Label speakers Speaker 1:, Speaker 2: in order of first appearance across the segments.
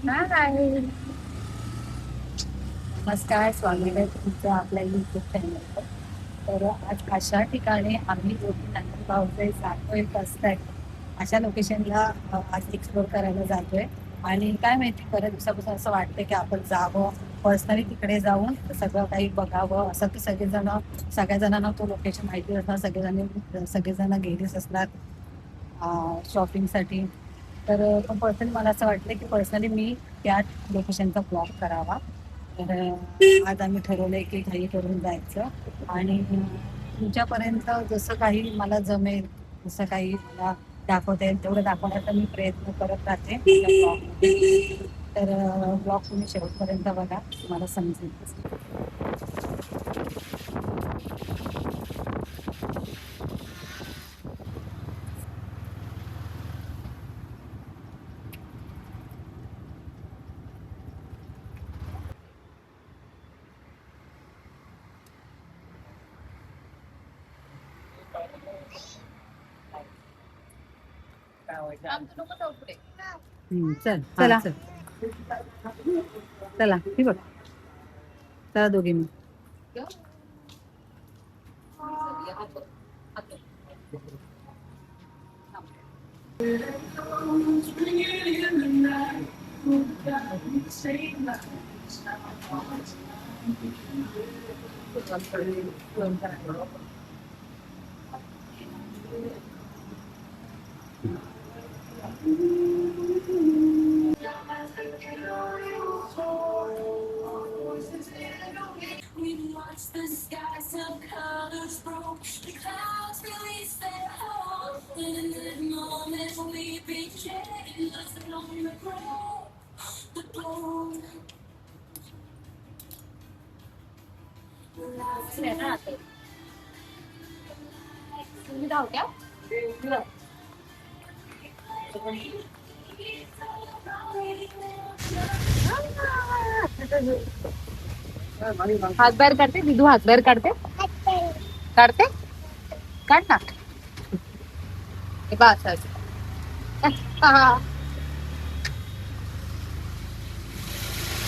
Speaker 1: हाय. नमस्कार, स्वागत आहे तुमचं आपल्या युट्यूब चॅनलवर. तर आज अशा ठिकाणी आम्ही दोघी नंतर पावसाळी जातोय फर्स्ट टाइम अशा लोकेशनला आज एक्सप्लोर करायला जातोय. आणि काय माहिती बऱ्याच दिवसापासून असं वाटतं की आपण जावं, पर्सनली तिकडे जाऊन सगळं काही बघावं. असं की सगळ्या जणांना तो लोकेशन माहिती असणार, सगळेजण गेलेच असणार शॉपिंगसाठी. तर पण पर्सनली मला असं वाटलं की पर्सनली मी त्या लोकेशनचा ब्लॉग करावा. तर आज आम्ही ठरवलंय की घाई करून जायचं आणि तुमच्यापर्यंत जसं काही मला जमेल, जसं काही मला दाखवता येईल तेवढं दाखवण्याचा मी प्रयत्न करत राहते ब्लॉगमध्ये. तर ब्लॉग तुम्ही शेवटपर्यंत बघा, तुम्हाला समजेल. चल चला चल, चला ही बघ, चला दोघी मी. We watch the skies of colors broke, the clouds release their hope. In that moment we became lost along the road, the gold. हात बाहेर काढते दिदू, हात बाहेर काढते काढते काढ ना. हे बा असं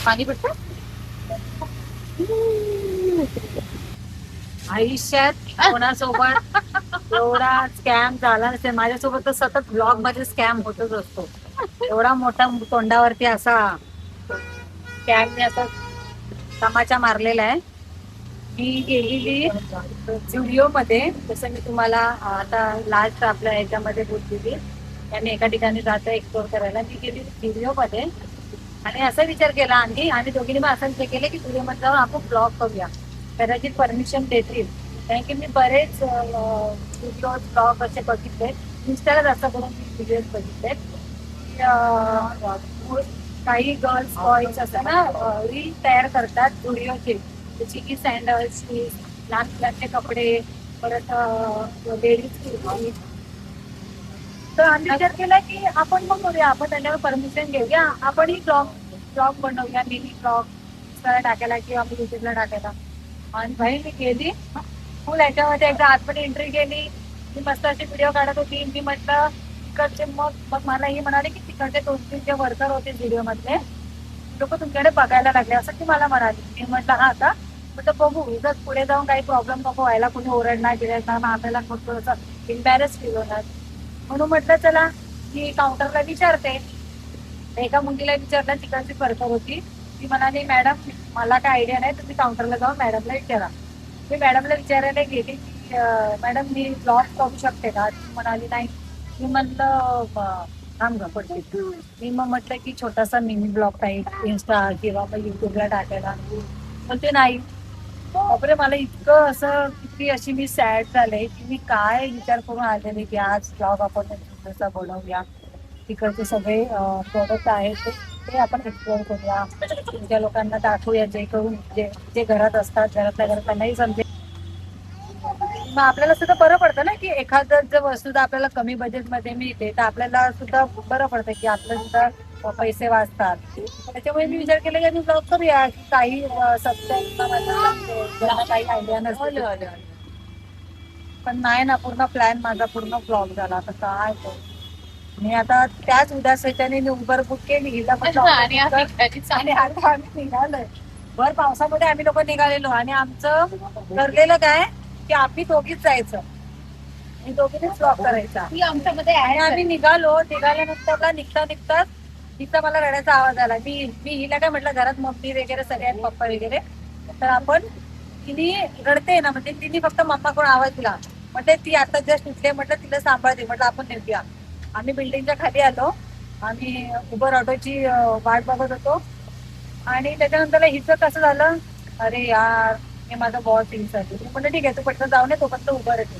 Speaker 1: पाणी पडतं आयुष्यात. कोणासोबत एवढा स्कॅम झाला नसेल. माझ्यासोबत तर सतत ब्लॉग मध्ये स्कॅम होतच असतो. एवढा मोठा तोंडावरती असा स्कॅमने असा तमाचा मारलेला आहे. मी गेलेली झुडिओ मध्ये, जसं मी तुम्हाला आता लास्ट आपल्या ह्याच्यामध्ये बोललेली, त्यांनी एका ठिकाणी जातं एक्सप्लोर करायला. मी गेली झुडिओ मध्ये आणि असा विचार केला, आणि दोघींनी पण असं विचार केलं की झुडिओ मध्ये जाऊन आपण ब्लॉग करूया, कदाचित परमिशन देतील. कारण की मी बरेच व्हिडिओ ब्लॉग असे बघितले, इंस्टाला जास्त करून व्हिडिओज बघितले. काही गर्ल्स बॉईज असं ना रील तयार करतात व्हिडिओचे, जसे की सँडल्सची, लहान मुलांचे कपडे, परत लेडीज. तर आम्ही विचार केला की आपण पण करूया, आपण त्याच्यावर परमिशन घेऊया, आपणही ब्लॉग ब्लॉग बनवूया, मिनी ब्लॉग इंस्टाला टाकायला किंवा मी युट्यूबला टाकायला. आणि भाई मी गेली फुल ह्याच्यामध्ये, एकदा आतमध्ये एंट्री केली. मी मस्त अशी व्हिडिओ काढत होती. मी म्हटलं तिकडचे, मग मग मला ही म्हणाले की तिकडचे 2-3 जे वर्कर होते व्हिडिओ मधले लोक तुमच्याकडे बघायला लागले, असं ती मला म्हणाली. मी म्हटलं हा का, म्हटलं बघू, उगाच पुढे जाऊन काही प्रॉब्लेम नको व्हायला, कुणी ओरडणार गिरायला, मग आपल्याला खूप थोडंसं इम्बॅरेस फील होणार. म्हणून म्हटलं चला मी काउंटरला विचारते. एका मुलीला विचारलं, तिकडची वर्कर होती. ती म्हणाली मॅडम मला काय आयडिया नाही, तुम्ही काउंटरला जाऊन मॅडमला विचारा. मी मॅडमला विचारायला गेली की मॅडम मी ब्लॉग करू शकते का. ती म्हणाली नाही. मी म्हटलं थांब ग पडते. मी मग म्हटलं की छोटासा मिनी ब्लॉग टाईप इंस्टा किंवा मग युट्यूबला टाकायला. बोलते नाही. बापरे, मला इतकं असं किती अशी मी सॅड झाले की मी काय विचार करून आलेले की आज ब्लॉग आपण छोटासा बनवूया. तिकडचे सगळे प्रोडक्ट आहेत ते आपण एक्सप्लोर करूया, तुमच्या लोकांना दाखवूया, जे करून जे घरात असतात, घरातल्या घरात त्यांनाही समजेल. मग आपल्याला सुद्धा बरं पडतं ना की एखादं जर वस्तू आपल्याला कमी बजेटमध्ये मिळते तर आपल्याला सुद्धा बरं पडतं की आपलं सुद्धा पैसे वाचतात. त्याच्यामुळे मी विचार केला की मी ब्लॉग करूया की काही सबस्क्राईब काही आयडिया नसते. पण नाही ना, पूर्ण प्लॅन माझा पूर्ण फ्लॉप झाला. आता काय करू. मी आता त्याच उदास ह्याच्याने मी उबर बुक केली हिला म्हटलं
Speaker 2: आणि
Speaker 1: ऑटो
Speaker 2: आम्ही
Speaker 1: बुक
Speaker 2: घरी
Speaker 1: कर. आणि आता आम्ही निघालोय. भर पावसामध्ये आम्ही लोक निघालेलो आणि आमचं ठरलेलं काय की आम्ही दोघीच जायचं आणि दोघीनेच ब्लॉक करायचा.
Speaker 2: ती आमच्यामध्ये
Speaker 1: आणि
Speaker 2: ऍड
Speaker 1: आम्ही निघालो निघाल्यानंतर निघता तिचा मला रडायचा आवाज आला. मी हिला काय म्हटलं घरात मम्मी वगैरे सगळे आहेत पप्पा वगैरे तर आपण तिने रडते ना म्हणजे तिने फक्त मम्माकडून आवाज दिला म्हणजे ती आता जस्ट उठले म्हटलं तिला सांभाळते म्हटलं आपण नेऊया. आम्ही बिल्डिंगच्या खाली आलो आम्ही उबर ऑटोची वाट बघत होतो आणि त्याच्यानंतर हिचं कसं झालं अरे यार हे माझा बॉस हिंसाठी म्हटलं ठीक आहे तू पटकन जाऊन तो फक्त उभं राहते.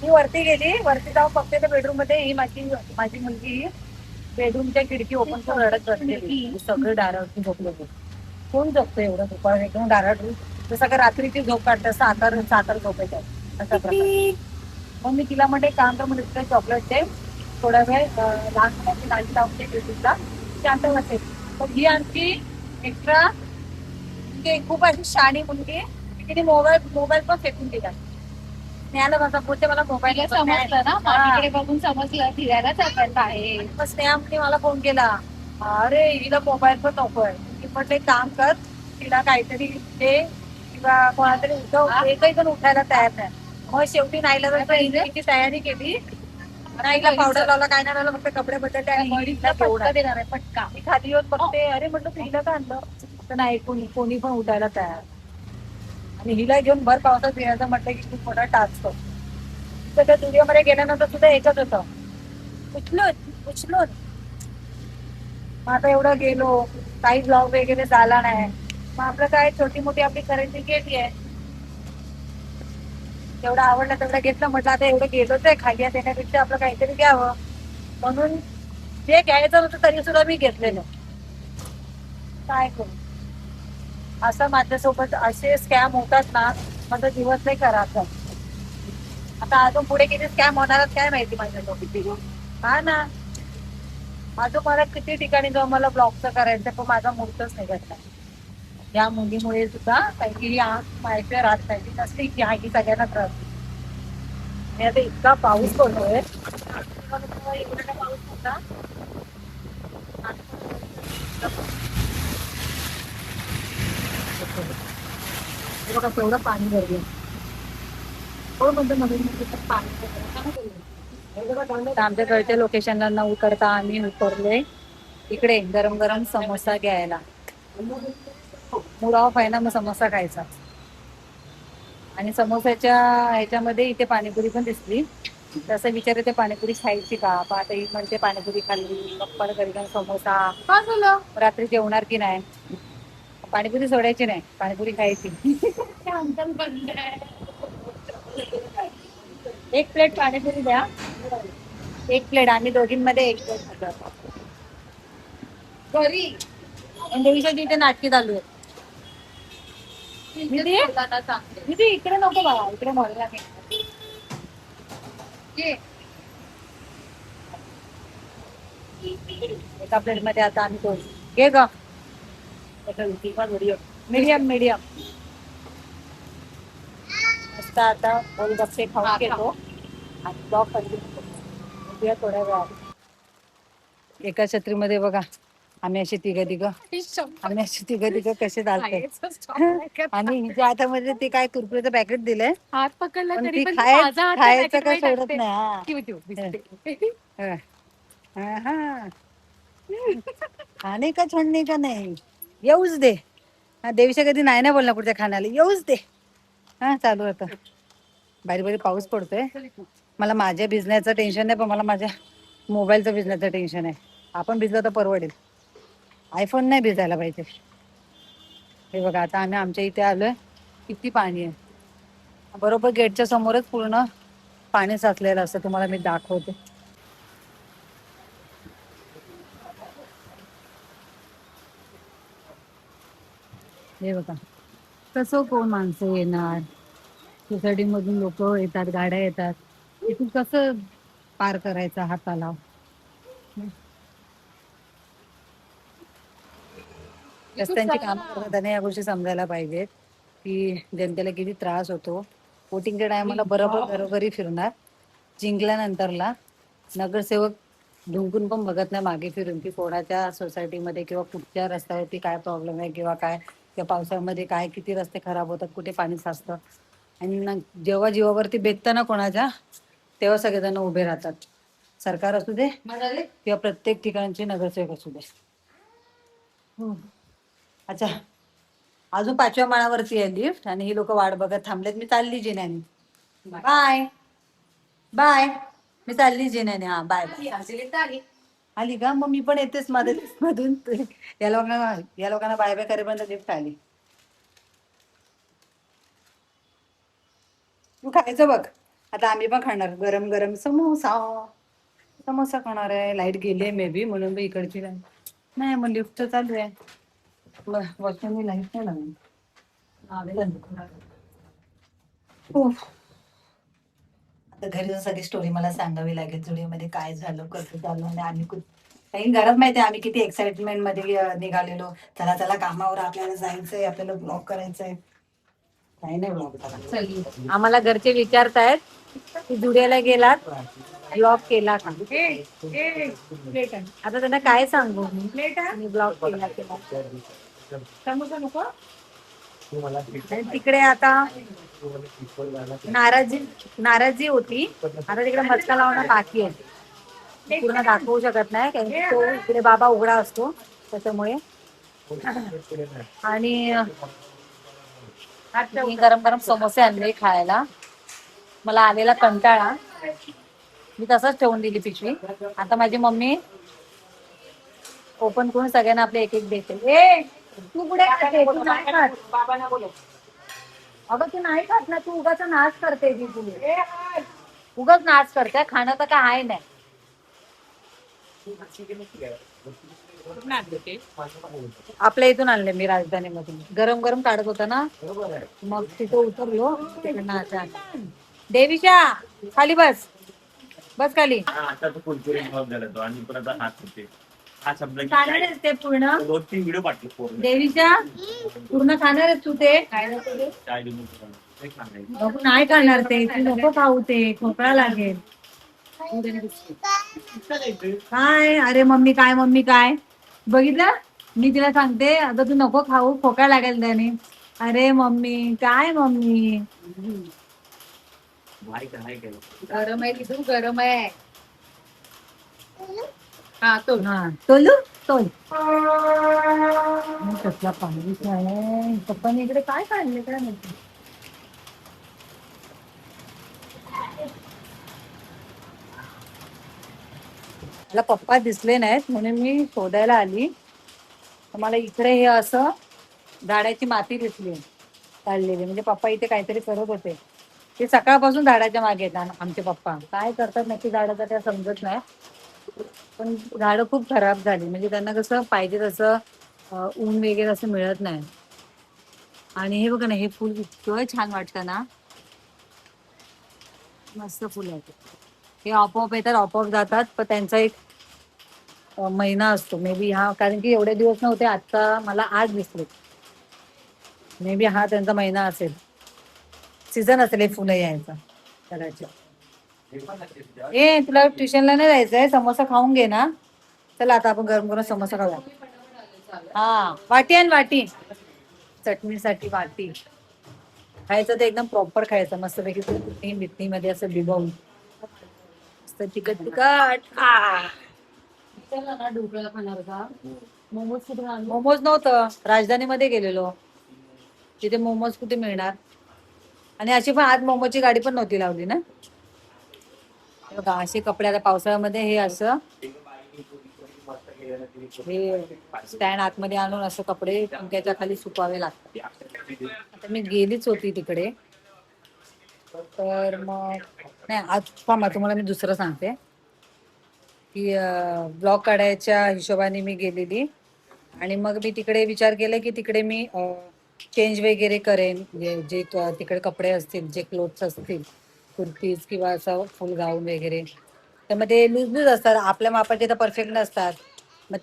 Speaker 1: मी वरती गेली वरती जाऊन बघते त्या बेडरूम मध्ये ही माझी मुलगी बेडरूमच्या खिडकी ओपन करून रडत बसलेली सगळे दारावरती झोपले होते. कोण झोपतं एवढं दुपार एकदम दारात जसं का रात्रीची झोप काढते सातार झोप येतात अशा प्रकारे. मग मी तिला म्हणते काम कर म्हणजे तिला चॉकलेट दे थोडा वेळ लहान मुलाची नाली लावून दे बेडरूमला शांत बसेल. पण ही आणखी एक्स्ट्रा खूप अशी शाणी मुलगी तिने मोबाईल पण फेकून दिला. स्नेहाला माझा बोलते मला मोबाईल
Speaker 2: समजलं ना मम्मीकडे बघून समजलं फिरायला जातात आहे.
Speaker 1: मग स्नेहाने मला फोन केला अरे हिला मोबाईल पण नकोय. मी म्हटलं एक काम कर तिला काहीतरी दे किंवा कोणातरी उठव एकही जण उठायला तयार नाही. मग शेवटी नाहीला तिची तयारी केली नाहीला पावडर लावला काय नाही लावला फक्त कपडे बदलले आणि फटका देणार आहे फटका. मी खाली येऊन बघते अरे म्हटलं तू हिला का आणलं तर नाही कोणी पण उठायला तयार. आणि हिला घेऊन भर पावसात फिरायचं म्हटलं की खूप मोठा टास्क. तर त्या स्टुडिओमध्ये गेल्यानंतर सुद्धा एकच होतं उचलून मग आता एवढं गेलो काही ब्लॉग वगैरे झाला नाही मग आपलं काय छोटी मोठी आपली खरेदी केली आहे. जेवढं आवडलं तेवढं घेतलं म्हटलं आता एवढं गेलोच आहे खाली देण्यापेक्षा आपलं काहीतरी घ्यावं म्हणून जे घ्यायचं होतं तरी सुद्धा मी घेतलेलं. काय करू असं माझ्यासोबत असे स्कॅम होतात ना माझा दिवस नाही खराब झाला. आता अजून पुढे किती स्कॅम होणार काय माहिती माझ्यासोबत. हा ना माझं मला किती ठिकाणी जाऊन मला ब्लॉगचं करायचं पण माझा मूर्तच नाही घडला. या मुलीमुळे सुद्धा काही माहिती राहत नाही नसते की हा की सगळ्यांना त्रास. आणि आता इतका पाऊस पडतोय एवढा पाऊस होता बघा तेवढं पाणी भरलं हो म्हणतो मध्ये पाणी आमच्या घरच्या लोकेशनला न उतरता आम्ही उतरलोय इकडे गरम गरम समोसा घ्यायला. मूड ऑफ आहे ना मग समोसा खायचा. आणि समोसाच्या ह्याच्यामध्ये इथे पाणीपुरी पण दिसली तसं विचारते पाणीपुरी खायची का आता ही म्हणते पाणीपुरी खाल्ली पप्पा घरी जाऊन समोसा का झालं रात्री जेवणार की नाही. पाणीपुरी सोडायची नाही पाणीपुरी खायची. एक प्लेट पाणीपुरी द्या एक प्लेट आम्ही दोघींमध्ये एक प्लेट घरी इथे नाटकी चालू आहे. इकडे नको बाबा इकडे मॉलला एका प्लेट मध्ये आता आम्ही तो घे ग मीडियम मस्त आता गोलगप्पे खाऊन घेतो आणि ब्लॉग कंटिन्यू थोड्या वेळात. एका छत्रीमध्ये बघा आम्ही अशी तिघं कसे चालतो आणि हिच्या हातामध्ये ते काय कुरकुरेचं पॅकेट दिलंय
Speaker 2: हात पकडला
Speaker 1: पण
Speaker 2: तरी
Speaker 1: ती
Speaker 2: पण
Speaker 1: खायचं काय सोडत नाही. खाणे का छोडणे का नाही येऊच दे. हा देवीच्या कधी नाही बोलणार पुढच्या खाण्याला येऊच दे. हा चालू आता बारीक बारीक पाऊस पडतोय. मला माझ्या बिझनेसचं टेन्शन नाही पण मला माझ्या मोबाईलचं बिझनेसचं टेन्शन आहे. आपण भिजलं तर परवडेल आयफोन नाही भिजायला पाहिजे. हे बघा आता आम्ही आमच्या इथे आलोय किती पाणी आहे बरोबर गेटच्या समोरच पूर्ण पाणी साचलेलं असतं तुम्हाला मी दाखवते. हे बघा कसं कोण माणसं येणार सोसायटी मधून लोक येतात गाड्या येतात इथून कसं पार करायचा हा तलाव. रस्त्यांची कामं करताना या गोष्टी समजायला पाहिजेत की जनतेला किती त्रास होतो. वोटिंगच्या टायमाला बरोबर घरोघरी फिरणार जिंकल्यानंतरला नगरसेवक
Speaker 3: ढुंकून पण बघत नाही मागे फिरून की कोणाच्या सोसायटीमध्ये किंवा कुठच्या रस्त्यावरती काय प्रॉब्लेम आहे किंवा काय किंवा पावसाळ्यामध्ये काय किती रस्ते खराब होतात कुठे पाणी साचतं. आणि जेव्हा जीवावरती बेततं ना कोणाच्या तेव्हा सगळेजण उभे राहतात. सरकार असू दे किंवा प्रत्येक ठिकाणचे नगरसेवक असू दे. अच्छा, अजून 5व्या माळावरती आहे लिफ्ट आणि ही लोक वाट बघत थांबलेत. मी चालली जिन्याने. Bye bye. मी चालली जिन्याने. हा बाय बाय. आली का? मग मी पण येतेच मधून. या लोकांना बाय बाय करेपर्यंत लिफ्ट आली. तू खायचं बघ. आता आम्ही पण खाणार गरम गरम समोसा. समोसा खाणार आहे. लाईट गेली मे बी म्हणून मी इकडची नाही. मग लिफ्ट चालू आहे. वॉशरूमनी लाईट नाही लागली. आता घरी जाऊन सगळी स्टोरी मला सांगावी लागेल. जुडीमध्ये काय झालं कसं झालं आणि आम्ही काही गरज माहिती आम्ही किती एक्साइटमेंट मध्ये निघालेलो. चला चला कामावर आपल्याला जायचंय आपल्याला ब्लॉग करायचंय. काही नाही ब्लॉग. आम्हाला घरचे विचारतायत की जुड्याला गेलात ब्लॉग केला का. आता त्यांना काय सांगू मी ब्लॉग केला केला. समोसा नको. आणि तिकडे आता नाराजी होती. आता तिकडे मटका लावणं बाकी आहे. पूर्ण दाखवू शकत नाही कारण तो इकडे बाबा उघडा असतो त्याच्यामुळे. आणि मी गरम गरम समोसे आणले खायला. मला आलेला कंटाळा मी तसंच ठेवून दिली पिशवी. आता माझी मम्मी ओपन करून सगळ्यांना आपले एक एक देते. ए तू पुढे तू नाही खात. अगं तू नाही खात ना. तू उगाच नाच करते. उगाच नाच करते. खाणं तर काय आहे नाही. आपल्या इथून आणले मी राजधानीमधून. गरम गरम काढत होता ना मग तिथे उतरलो. नाचा देवीशा खाली बस. बस खाली.
Speaker 4: आता तो कुरकुरे झाला तो आणि परत हात होते. हा शब्द
Speaker 3: खाणार आहेस ते पूर्ण
Speaker 4: 2-3 व्हिडिओ पाठवले पूर्ण.
Speaker 3: देवीशा पूर्ण खाणार आहेस तू ते.
Speaker 4: काय देऊ ते सांगायचं.
Speaker 3: नको नाही खाणार ते. तू नको खाऊ ते. खोकला लागेल. काय अरे मम्मी काय मम्मी काय बघितलं. मी तिला सांगते अगं तू नको खाऊ खोकला लागेल त्याने. अरे मम्मी काय मम्मी.
Speaker 2: गरम आहे तिथून गरम आहे.
Speaker 3: हा तोलू तोल. कसला पाणी आहे. पप्पाने इकडे काय काढले काय माहिती. मला पप्पा दिसले नाहीत म्हणून मी शोधायला आली. मला इकडे हे असं झाडाची माती दिसली काढलेली. म्हणजे पप्पा इथे काहीतरी करत होते. ते सकाळपासून झाडाच्या मागे येतात आमचे पप्पा. काय करतात नक्की झाडाचं त्या समजत नाही. पण झाडं खूप खराब झाली. म्हणजे त्यांना कसं पाहिजे तसं ऊन वगैरे असं मिळत नाही. आणि हे बघा ना हे फुल इतकं छान वाटतं ना. मस्त फुल आहे. हे आपोआप येतात आपोआप जातात. पण त्यांचा एक महिना असतो मे बी. हा कारण की एवढे दिवस नव्हते. आता मला आज दिसले. मे बी हा त्यांचा महिना असेल. सीझन असेल हे फुलं यायचा कदाचित. ए तुला ट्युशनला नाही जायचंय. समोसा खाऊन घे ना. चला आता आपण गरम गरम समोसा खाऊया. हा वाटी आण वाटी. चटणीसाठी वाटी. खायचं ते एकदम प्रॉपर खायचं मस्तपैकी चटणी मिटणी मध्ये असं भिजवून मस्त तिखट तिखट. ढोकळा खाणार का. मोमोज कुठे मोमोज नव्हतं. राजधानीमध्ये गेलेलो. तिथे मोमोज कुठे मिळणार. आणि अशी पण आज मोमोची गाडी पण नव्हती लावली ना. बघा असे कपडे आता पावसाळ्यामध्ये हे असं हे स्टँड आतमध्ये आणून असं कपडे पंख्याच्या खाली सुकवावे लागतात. आता मी गेलीच होती तिकडे तर मग नाही आज थांबा तुम्हाला मी दुसरं सांगते की ब्लॉग काढायच्या हिशोबाने मी गेलेली. आणि मग मी तिकडे विचार केला की तिकडे मी चेंज वगैरे करेन. जे तिकडे कपडे असतील जे क्लोथ्स असतील कुर्तीज किंवा असं फुल गाऊन वगैरे तर मग ते लूज लूज असतात. आपल्या मापाचे तर परफेक्ट नसतात. मग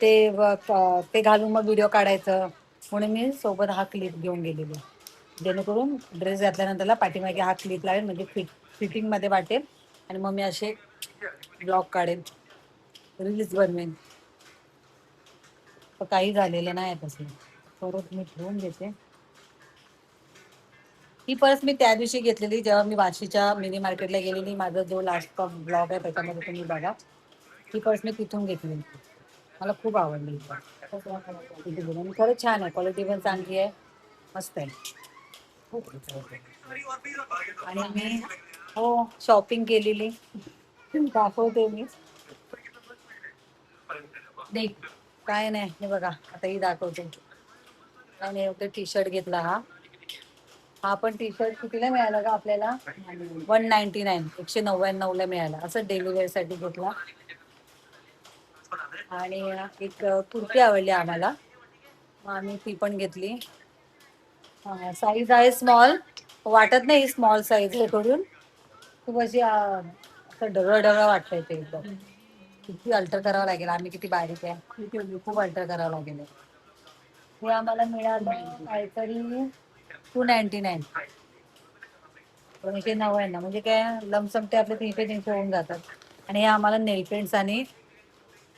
Speaker 3: ते घालून मग व्हिडिओ काढायचं म्हणून मी सोबत हा क्लिप घेऊन गेलेली. जेणेकरून ड्रेस घातल्यानंतरला पाठीमागे हा क्लिप लागेल म्हणजे फिटिंग मध्ये वाटेल आणि मग मी असे ब्लॉग काढेन. रील्स बनवेन. पण काही झालेलं नाही तसं. परत मी ठेवून देते. ही पर्स मी त्या दिवशी घेतलेली जेव्हा मी वाशीच्या मिनी मार्केटला गेलेली. माझा जो लास्ट ब्लॉग आहे त्याच्यामध्ये तुम्ही बघा. ही पर्स मी तिथून घेतलेली. मला खूप आवडली ही पर्स. आणि खरंच छान आहे. क्वालिटी पण चांगली आहे. मस्त आहे. आणि मी हो शॉपिंग केलेली दाखवते मी. देख काय नाही हे बघा आता ही दाखवते. आणि होते टी शर्ट घेतला हा पण टी शर्ट कितीला मिळाला का आपल्याला 199 199 ला मिळाला. असं डेली वेअर साठी घेतला. आणि एक कुर्ती आवडली आम्हाला. आम्ही ती पण घेतली. साईज आहे स्मॉल. वाटत नाही स्मॉल साईज आहे करून. खूप अशी असं ढगळ ढगळ वाटतंय ते एकदम. किती अल्टर करावं लागेल. आम्ही किती बारीक आहे. खूप अल्टर करावं लागेल. हे आम्हाला मिळालं काहीतरी 299 299 म्हणजे काय लमसम ते आपले 300 होऊन जातात. आणि हे आम्हाला नेल पेंट्स आणि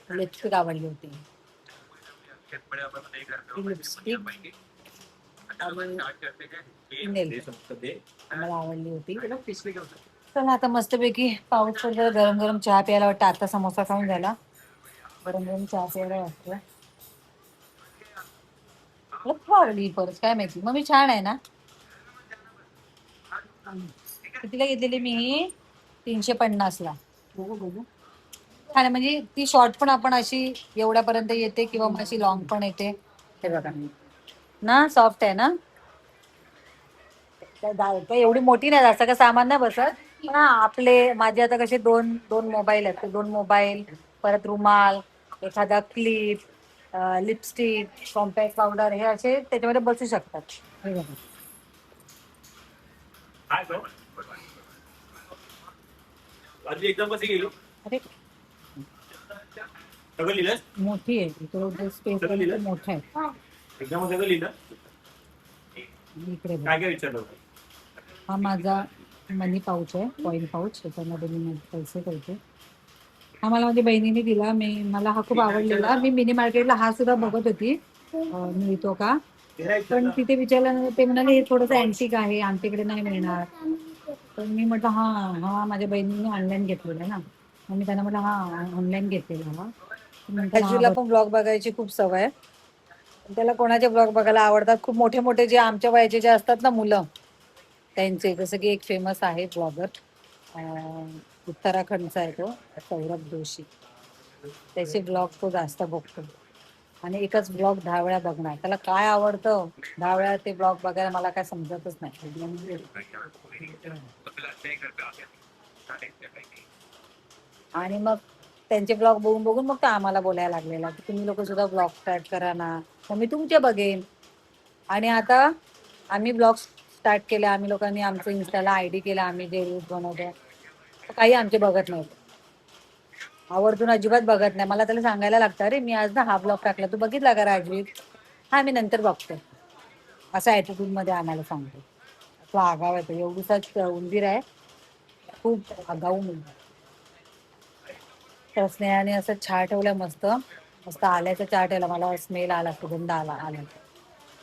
Speaker 3: लिपस्टिक आवडली होती. लिपस्टिक आम्हाला आवडली होती. चला आता मस्तपैकी पाऊस पडला गरम गरम चहा प्यायला वाटतं. आता समोसा खाऊन झाला. गरम गरम चहा प्यायला वाटतं. खूप आवडली परत काय माहिती. मग मी छान आहे ना. कितीला घेतलेली मी 350 ला. छान म्हणजे ती शॉर्ट पण आपण अशी एवढ्यापर्यंत येते किंवा मग अशी लॉंग पण येते. हे बघा ना सॉफ्ट आहे ना. काय एवढी मोठी नाही असं का सामान नाही बसत. पण आपले माझे आता कसे दोन दोन मोबाईल आहेत. 2 मोबाईल परत रुमाल एखादा क्लिप लिपस्टिक कॉम्पॅक्ट पावडर हे असे त्याच्यामध्ये बसू शकतात. हे बघा.
Speaker 4: एकदम कशी गेली
Speaker 3: अरे
Speaker 4: सगळं लिहिलं
Speaker 3: मोठी आहे तो स्पेस मोठा आहे.
Speaker 4: एकदम सगळं लिहिलं.
Speaker 3: इकडे बघ.
Speaker 4: काय काय विचारलं होतं?
Speaker 3: हा माझा मनी पाऊच आहे कॉइन पाऊच. त्याच्यामध्ये मी माझे पैसे करते. हा मला माझ्या बहिणीने दिला. मला हा खूप आवडलेला. मी मिनी मार्केटला हा सुद्धा बघत होती मिळतो का. पण तिथे विचारल्यानंतर ते म्हणाले हे थोडंसं अँटिक आहे आमच्याकडे नाही मिळणार. तर मी म्हटलं हा माझ्या बहिणीने ऑनलाईन घेतलेला ना. मग मी त्यांना म्हटलं हा ऑनलाईन घेतलेला. ऍक्च्युअली आपण ब्लॉग बघायची खूप सवय. त्याला कोणाचे ब्लॉग बघायला आवडतात. खूप मोठे मोठे जे आमच्या वयाचे जे असतात ना मुलं त्यांचे. जसं की एक फेमस आहे ब्लॉगर उत्तराखंडचा आहे तो सौरभ जोशी. त्याचे ब्लॉग तो जास्त बघतो. आणि एकच ब्लॉग 10 वेळा बघणार. त्याला काय आवडतं 10 वेळा ते ब्लॉग बघायला मला काय समजतच नाही. आणि मग त्यांचे ब्लॉग बघून बघून मग तो आम्हाला बोलायला लागलेला की तुम्ही लोक सुद्धा ब्लॉग स्टार्ट करा ना. मग मी तुमचे बघेन. आणि आता आम्ही ब्लॉग स्टार्ट केले. आम्ही लोकांनी आमचं इन्स्टाला ID केला. आम्ही जे रील्स बनवतो काही आमचे बघत नव्हते. आवर्जून अजिबात बघत नाही. मला त्याला सांगायला लागतं अरे मी आज ना हा ब्लॉग टाकला तू बघितला का राजवीर. हा मी नंतर बघतो. असा ऍटिट्यूड मध्ये आम्हाला सांगतो. तो आगाव आहे. तो एवढीसाच उंदीर आहे. खूप आगाऊ मुलगा. तर स्नेहाने असं चहा ठेवला मस्त मस्त आल्याचा चहा ठेवला. मला स्मेल आला सुगंध आला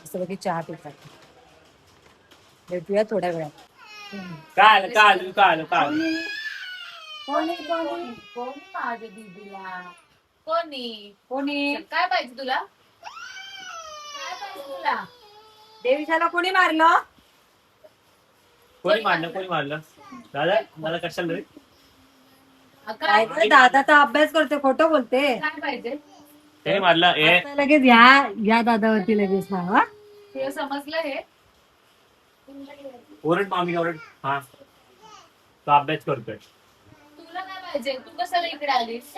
Speaker 3: असं बघी चहा पितात. भेटूया थोड्या वेळात.
Speaker 4: काय
Speaker 3: कोणी माझ्या दीदीला कोणी
Speaker 2: काय पाहिजे तुला? काय पाहिजे तुला?
Speaker 3: देवीशाला कोणी मारलं.
Speaker 4: कोणी मारलं दादा मला कशाला रे?
Speaker 3: काय तर दादाचा अभ्यास करते खोटं बोलते.
Speaker 2: काय पाहिजे?
Speaker 4: त्याने मारलं
Speaker 3: आता लगेच या दादावरती लगेच ना.
Speaker 2: तुला समजलं हे?
Speaker 4: ओरड मामी ओरड. हा तो अभ्यास करतोय.
Speaker 2: तुला काय पाहिजे? तू कशाला इकडे आलीस?